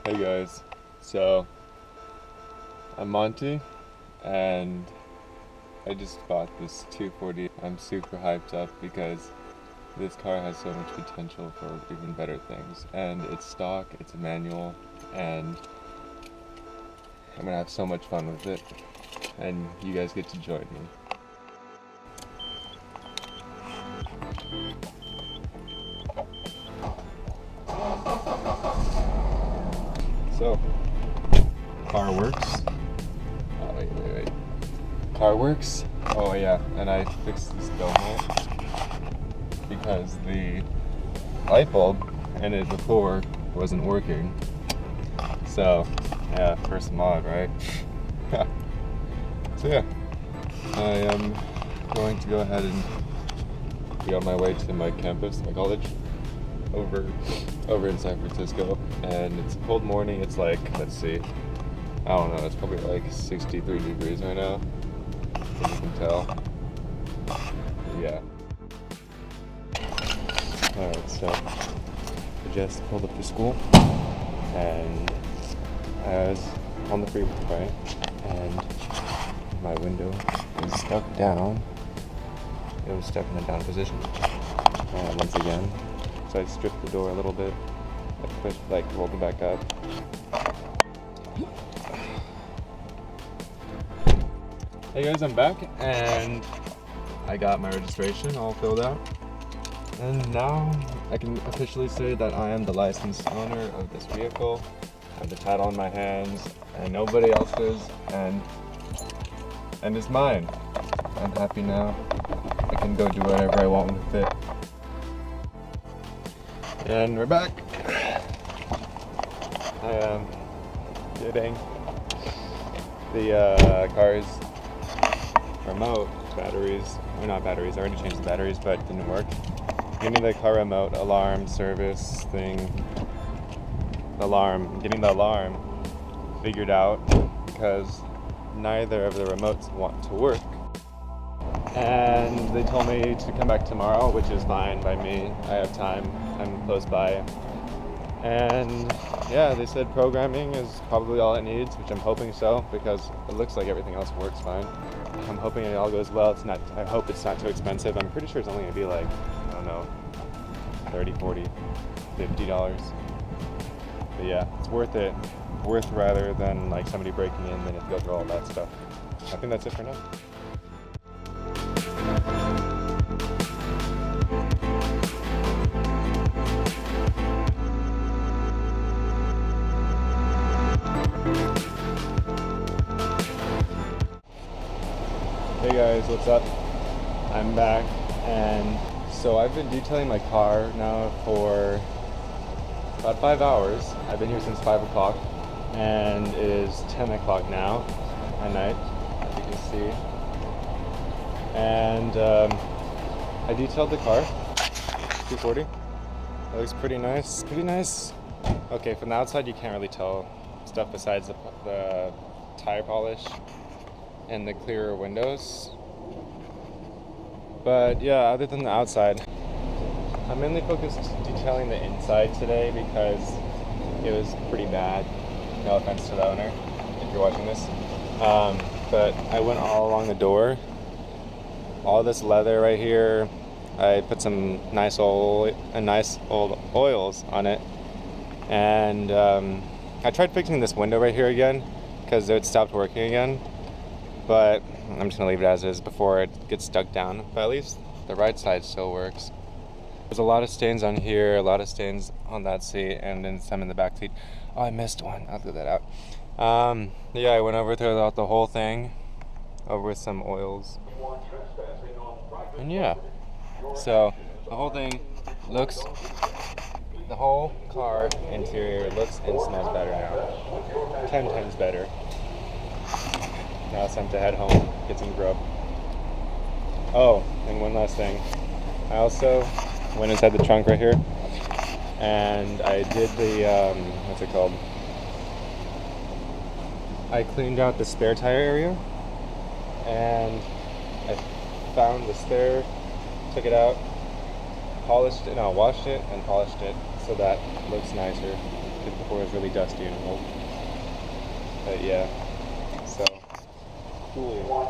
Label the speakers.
Speaker 1: Hey guys, so I'm Monty and I just bought this 240. I'm super hyped up because this car has so much potential for even better things, and it's stock, it's a manual, and I'm gonna have so much fun with it, and you guys get to join me. So, car works. Oh, wait. Car works. Oh yeah, and I fixed this donut because the light bulb in it before wasn't working. So, yeah, first mod, right? So yeah, I am going to go ahead and be on my way to my campus, my college, over in San Francisco. And it's a cold morning. It's like, let's see, I don't know, it's probably like 63 degrees right now, as you can tell. Yeah. Alright, so I just pulled up to school and I was on the freeway and my window was stuck down. It was stuck in a down position. And once again, so I stripped the door a little bit. I pushed, rolled it back up. Hey guys, I'm back and I got my registration all filled out. And now I can officially say that I am the licensed owner of this vehicle. I have the title in my hands and nobody else's, and it's mine. I'm happy now. I can go do whatever I want with it. And we're back. I am getting the car's remote batteries, or not batteries, I already changed the batteries, but it didn't work. Getting the car remote alarm service thing, getting the alarm figured out because neither of the remotes want to work. And they told me to come back tomorrow, which is fine by me. I have time, I'm close by. And yeah, they said programming is probably all it needs, which I'm hoping so, because it looks like everything else works fine. I'm hoping it all goes well. I hope it's not too expensive. I'm pretty sure it's only gonna be like, I don't know, $30, $40, $50. But yeah, it's worth it. Worth rather than like somebody breaking in, then it go through all that stuff. I think that's it for now. Hey guys, what's up? I'm back, and so I've been detailing my car now for about 5 hours. I've been here since 5 o'clock, and it is 10 o'clock now at night, as you can see. And I detailed the car, 240. It looks pretty nice. Okay, from the outside you can't really tell stuff besides the tire polish and the clearer windows. But yeah, other than the outside, I'm mainly focused detailing the inside today because it was pretty bad. No offense to the owner, if you're watching this. But I went all along the door. All this leather right here, I put some nice old oils on it. And I tried fixing this window right here again because it stopped working again. But I'm just gonna leave it as is before it gets stuck down. But at least the right side still works. There's a lot of stains on here, a lot of stains on that seat, and then some in the back seat. Oh, I missed one. I'll do that out. Yeah, I went over throughout the whole thing, over with some oils. And yeah, so the whole thing looks, the whole car interior looks and smells better now. 10 times better. Now it's time to head home, get some grub. Oh, and one last thing. I also went inside the trunk right here, and I did the, what's it called? I cleaned out the spare tire area, and I found the spare, took it out, washed it and polished it so that looks nicer. because before it was really dusty and old. But yeah, so cool.